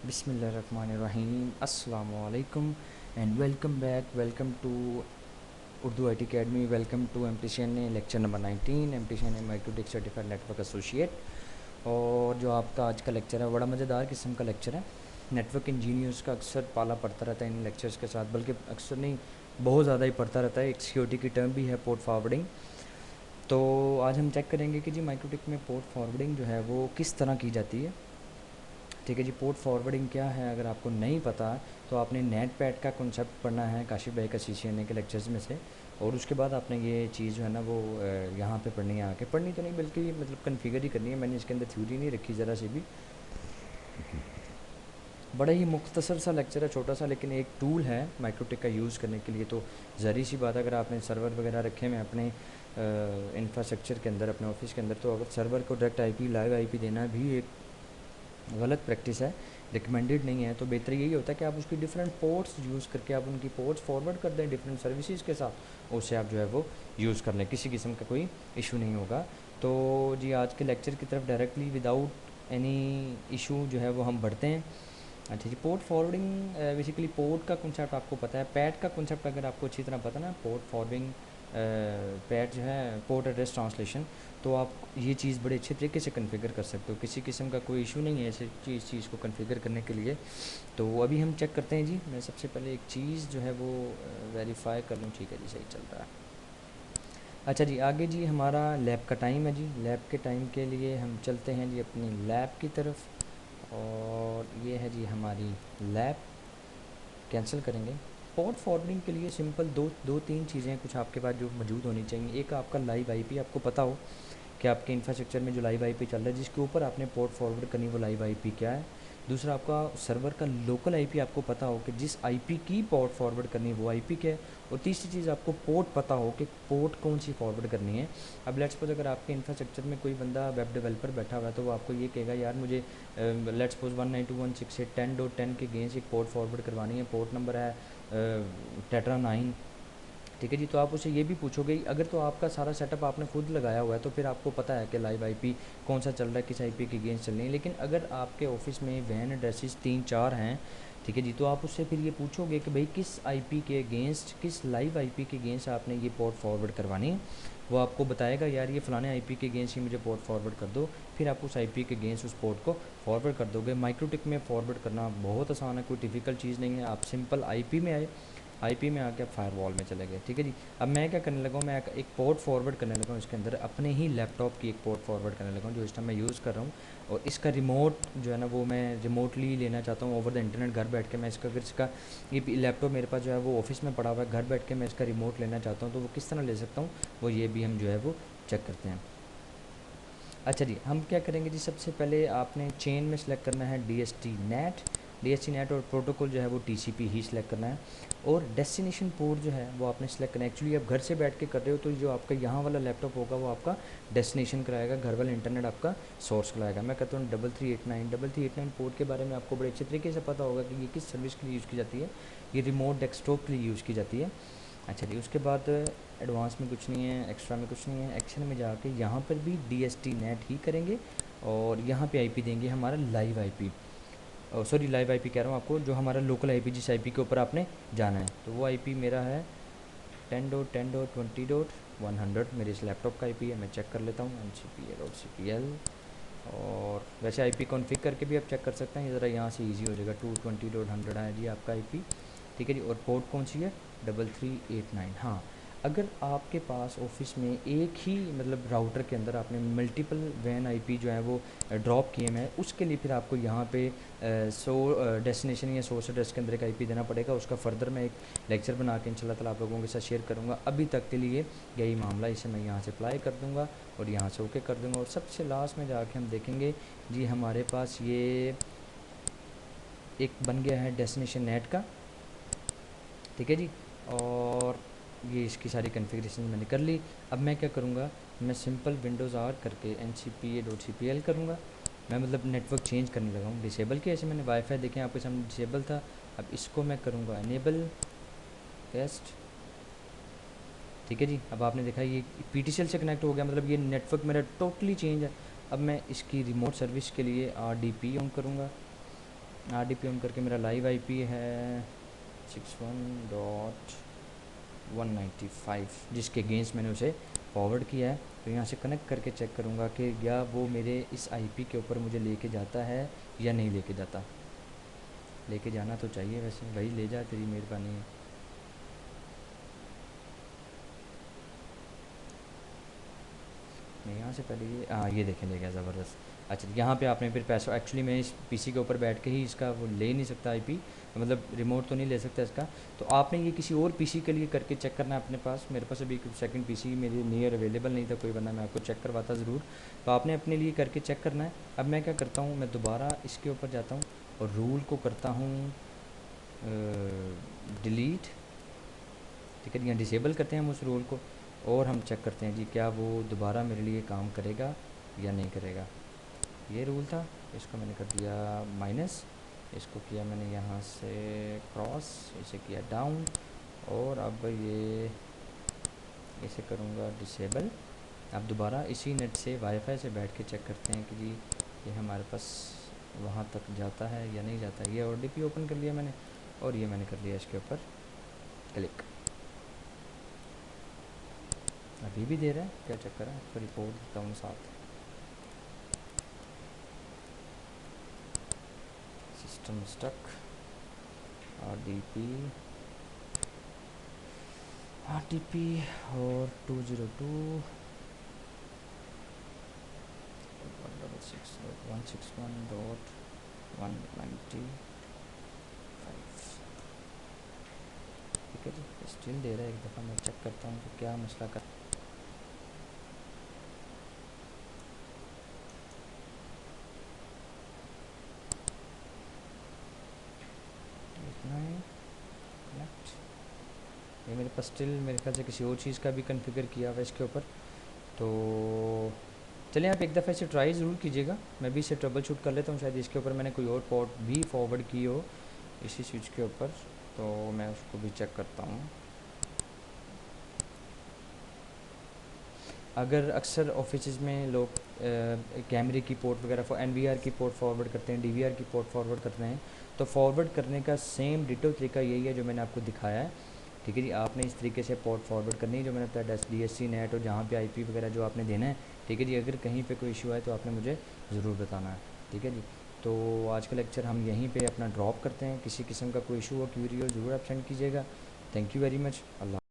बिस्मिल्लाहिर्रहमानिर्रहीम अस्सलामुअलैकुम and welcome to Urdu IT academy. Welcome to MTCN lecture number 19 MTCN MikroTik certified network associate. और जो आपका आज का लेक्चर है बड़ा मज़ेदार किस्म का लेक्चर है। नेटवर्क इंजीनियर्स का अक्सर पाला पड़ता रहता है इन लेक्चर्स के साथ, बल्कि अक्सर नहीं बहुत ज़्यादा ही पड़ता रहता है। एक सिक्योरिटी की टर्म भी है पोर्ट फॉरवर्डिंग। तो आज हम चेक करेंगे कि जी माइक्रोटेक में पोर्ट फॉरवर्डिंग जो है वो किस तरह की जाती है। ठीक है जी, पोर्ट फॉरवर्डिंग क्या है अगर आपको नहीं पता तो आपने नेट पैड का कॉन्सेप्ट पढ़ना है काशिफ भाई का CCNA के लेक्चर्स में से, और उसके बाद आपने ये चीज़ जो है ना वो यहाँ पे पढ़नी है। आके पढ़नी तो नहीं बल्कि मतलब कन्फिगर ही करनी है। मैंने इसके अंदर थ्योरी नहीं रखी ज़रा सी भी। बड़ा ही मुख्तसर सा लेक्चर है, छोटा सा, लेकिन एक टूल है माइक्रोटेक का यूज़ करने के लिए। तो ज़री सी बात, अगर आपने सर्वर वगैरह रखे हैं अपने इंफ्रास्ट्रक्चर के अंदर, अपने ऑफिस के अंदर, तो अगर सर्वर को डायरेक्ट IP लाइव IP देना भी एक गलत प्रैक्टिस है, रिकमेंडेड नहीं है। तो बेहतर यही होता है कि आप उसकी डिफरेंट पोर्ट्स यूज़ करके आप उनकी पोर्ट्स फॉरवर्ड कर दें डिफरेंट सर्विसेज के साथ, उससे आप जो है वो यूज़ कर लें, किसी किस्म का कोई इशू नहीं होगा। तो जी आज के लेक्चर की तरफ डायरेक्टली विदाउट एनी इशू जो है वो हम बढ़ते हैं। अच्छा जी, पोर्ट फॉरवर्डिंग बेसिकली पोर्ट का कॉन्सेप्ट आपको पता है, पैड का कॉन्सेप्ट अगर आपको अच्छी तरह पता ना, पोर्ट फॉरवर्डिंग पैड जो है पोर्ट एड्रेस ट्रांसलेशन, तो आप ये चीज़ बड़े अच्छे तरीके से कन्फिगर कर सकते हो। किसी किस्म का कोई इशू नहीं है ऐसे चीज़ को कन्फिगर करने के लिए। तो अभी हम चेक करते हैं जी। मैं सबसे पहले एक चीज़ जो है वो वेरीफाई कर लूँ। ठीक है जी, सही चल रहा है। अच्छा जी, आगे जी हमारा लैब का टाइम है जी। लैब के टाइम के लिए हम चलते हैं जी अपनी लैब की तरफ, और ये है जी हमारी लैब। कैंसिल करेंगे। पोर्ट फॉरवर्डिंग के लिए सिंपल दो तीन चीज़ें कुछ आपके पास जो मौजूद होनी चाहिए। एक आपका लाइव IP आपको पता हो कि आपके इंफ्रास्ट्रक्चर में जो लाइव IP चल रहा है जिसके ऊपर आपने पोर्ट फॉरवर्ड करनी, वो लाइव IP क्या है। दूसरा, आपका सर्वर का लोकल IP आपको पता हो कि जिस IP की पोर्ट फॉरवर्ड करनी है वो IP क्या है। और तीसरी चीज़, आपको पोर्ट पता हो कि पोर्ट कौन सी फॉरवर्ड करनी है। अब लेट्स सपोज अगर आपके इंफ्रास्ट्रक्चर में कोई बंदा वेब डेवलपर बैठा हुआ है तो वो आपको ये कहेगा यार मुझे लेट्स सपोज 192.168.10.10 के अगेंस्ट एक पोर्ट फॉरवर्ड करवानी है, पोर्ट नंबर है टेट्रा 9। ठीक है जी, तो आप उसे ये भी पूछोगे। अगर तो आपका सारा सेटअप आपने खुद लगाया हुआ है तो फिर आपको पता है कि लाइव IP कौन सा चल रहा है, किस IP के अगेंस्ट चल रही है। लेकिन अगर आपके ऑफिस में वैन एड्रेसेस 3-4 हैं, ठीक है जी, तो आप उससे फिर ये पूछोगे कि भाई किस IP के अगेंस्ट, किस लाइव IP के अगेंस्ट आपने ये पोर्ट फॉरवर्ड करवानी है। वो आपको बताएगा यार ये फ़लाने IP के अगेंस्ट ही मुझे पोर्ट फॉरवर्ड कर दो। फिर आप उस IP के अगेंस्ट उस पोर्ट को फॉरवर्ड कर दोगे। माइक्रोटेक में फॉरवर्ड करना बहुत आसान है, कोई डिफ़िकल्ट चीज़ नहीं है। आप सिंपल IP में आए, IP में आके आप फायरवॉल में चले गए। ठीक है जी, अब मैं क्या करने लगा हूँ, मैं एक पोर्ट फॉरवर्ड करने लगा हूँ इसके अंदर, अपने ही लैपटॉप की एक पोर्ट फॉरवर्ड करने लगा हूँ जो इस टाइम मैं यूज़ कर रहा हूँ। और इसका रिमोट जो है ना वो मैं रिमोटली लेना चाहता हूँ ओवर द इंटरनेट, घर बैठ के। मैं इसका अगर इसका ये लैपटॉप मेरे पास जो है वो ऑफिस में पड़ा हुआ है, घर बैठ के मैं इसका रिमोट लेना चाहता हूँ, तो वो किस तरह ले सकता हूँ, वो ये भी हम जो है वो चेक करते हैं। अच्छा जी, हम क्या करेंगे जी, सबसे पहले आपने चेन में सेलेक्ट करना है DST नेट और प्रोटोकॉल जो है वो TCP ही सिलेक्ट करना है। और डेस्टिनेशन पोर्ट जो है वो आपने सेलेक्ट करना है। एक्चुअली आप घर से बैठ के कर रहे हो तो जो आपका यहाँ वाला लैपटॉप होगा वो आपका डेस्टिनेशन कराएगा, घर वाला इंटरनेट आपका सोर्स कराएगा। मैं कहता हूँ 3389 पोर्ट के बारे में आपको बड़े अच्छे तरीके से पता होगा कि ये किस सर्विस के लिए यूज़ की जाती है। ये रिमोट डेस्कटॉप के लिए यूज़ की जाती है। अच्छा जी, उसके बाद एडवांस में कुछ नहीं है, एक्स्ट्रा में कुछ नहीं है। एक्शन में जाके यहाँ पर भी DST नेट ही करेंगे और यहाँ पे IP देंगे हमारा live IP। Sorry, live IP कह रहा हूँ आपको, जो हमारा लोकल IP जिस IP के ऊपर आपने जाना है, तो वो IP मेरा है 10.10.20.100। मेरे इस लैपटॉप का IP है। मैं चेक कर लेता हूँ ncpa.cpl। और वैसे IP कॉन्फ़िग करके भी आप चेक कर सकते हैं, ये ज़रा यहाँ से इजी हो जाएगा। 220.100 है जी आपका IP। ठीक है जी, और पोर्ट कौन सी है, 3389। हाँ, अगर आपके पास ऑफिस में एक ही मतलब राउटर के अंदर आपने मल्टीपल वैन IP जो है वो ड्रॉप किए हैं, उसके लिए फिर आपको यहाँ पे डेस्टिनेशन या सोर्स एड्रेस के अंदर एक IP देना पड़ेगा। उसका फर्दर मैं एक लेक्चर बना के इंशाल्लाह ताला आप लोगों के साथ शेयर करूँगा। अभी तक के लिए यही मामला, इसे मैं यहाँ से अप्लाई कर दूँगा और यहाँ से ओके कर दूँगा। और सबसे लास्ट में जाके हम देखेंगे जी हमारे पास ये एक बन गया है डेस्टिनेशन नेट का। ठीक है जी, और ये इसकी सारी कॉन्फ़िगरेशन मैंने कर ली। अब मैं क्या करूँगा, मैं सिंपल विंडोज़ R करके ncpa.cpl करूँगा। मैं मतलब नेटवर्क चेंज करने लगा हूँ, डिसेबल किया। ऐसे मैंने वाईफाई देखें आपके सामने डिसेबल था, अब इसको मैं करूँगा इनेबल टेस्ट। ठीक है जी, अब आपने देखा ये PTCL से कनेक्ट हो गया, मतलब ये नेटवर्क मेरा टोटली चेंज है। अब मैं इसकी रिमोट सर्विस के लिए RDP ऑन करूँगा। RDP ऑन करके मेरा लाइव IP है 61.195, जिसके अगेंस्ट मैंने उसे फॉरवर्ड किया है। तो यहाँ से कनेक्ट करके चेक करूँगा कि क्या वो मेरे इस IP के ऊपर मुझे लेके जाता है या नहीं लेके जाता। लेके जाना तो चाहिए वैसे, भाई ले जा, तेरी मेहरबानी है। मैं यहाँ से पहले ये देखें, ले गया ज़बरदस्त। अच्छा, यहाँ पे आपने फिर पैसा, एक्चुअली मैं इस PC के ऊपर बैठ के ही इसका वो ले नहीं सकता IP, मतलब रिमोट तो नहीं ले सकता इसका। तो आपने ये किसी और PC के लिए करके चेक करना है अपने पास। मेरे पास अभी सेकंड PC मेरे नियर अवेलेबल नहीं था कोई, वरना मैं आपको चेक करवाता ज़रूर। तो आपने अपने लिए करके चेक करना है। अब मैं क्या करता हूँ, मैं दोबारा इसके ऊपर जाता हूँ और रूल को करता हूँ डिलीट। ठीक है, यहाँ डिसेबल करते हैं हम उस रूल को, और हम चेक करते हैं जी क्या वो दोबारा मेरे लिए काम करेगा या नहीं करेगा। ये रूल था, इसको मैंने कर दिया माइनस, इसको किया मैंने यहाँ से क्रॉस, इसे किया डाउन, और अब ये इसे करूँगा डिसेबल। अब दोबारा इसी नेट से वाईफाई से बैठ के चेक करते हैं कि जी ये हमारे पास वहाँ तक जाता है या नहीं जाता है। ये ODP ओपन कर लिया मैंने, और ये मैंने कर लिया इसके ऊपर क्लिक। अभी भी दे रहा है, क्या चक्कर है, इसको रिपोर्ट देता हूँ साथ। सिस्टम स्टक RDP और 202.161.195। ठीक है जी, स्टिल दे रहा है। एक दफ़ा मैं चेक करता हूँ कि क्या मसला कर। इतना है कनेक्ट। ये मेरे पास स्टिल मेरे ख्याल से किसी और चीज़ का भी कन्फिगर किया हुआ है इसके ऊपर। तो चलिए आप एक दफ़ा इसे ट्राई ज़रूर कीजिएगा। मैं भी इसे ट्रबल शूट कर लेता हूँ, शायद इसके ऊपर मैंने कोई और पोर्ट भी फॉरवर्ड की हो इसी स्विच के ऊपर, तो मैं उसको भी चेक करता हूँ। अगर अक्सर ऑफिस में लोग कैमरे की पोर्ट वगैरह NVR की पोर्ट फॉरवर्ड करते हैं, DVR की पोर्ट फॉरवर्ड करते हैं, तो फॉरवर्ड करने का सेम डिटो तरीका यही है जो मैंने आपको दिखाया है। ठीक है जी, आपने इस तरीके से पोर्ट फॉरवर्ड करनी है जो मैंने बताया, DSC नेट और जहाँ पे IP वगैरह जो आपने देना है। ठीक है जी, अगर कहीं पे कोई इशू आए तो आपने मुझे ज़रूर बताना है। ठीक है जी, तो आज का लेक्चर हम यहीं पे अपना ड्रॉप करते हैं। किसी किस्म का कोई इशू हो, क्यूरी हो, ज़रूर आप सेंड कीजिएगा। Thank you very much. Allah.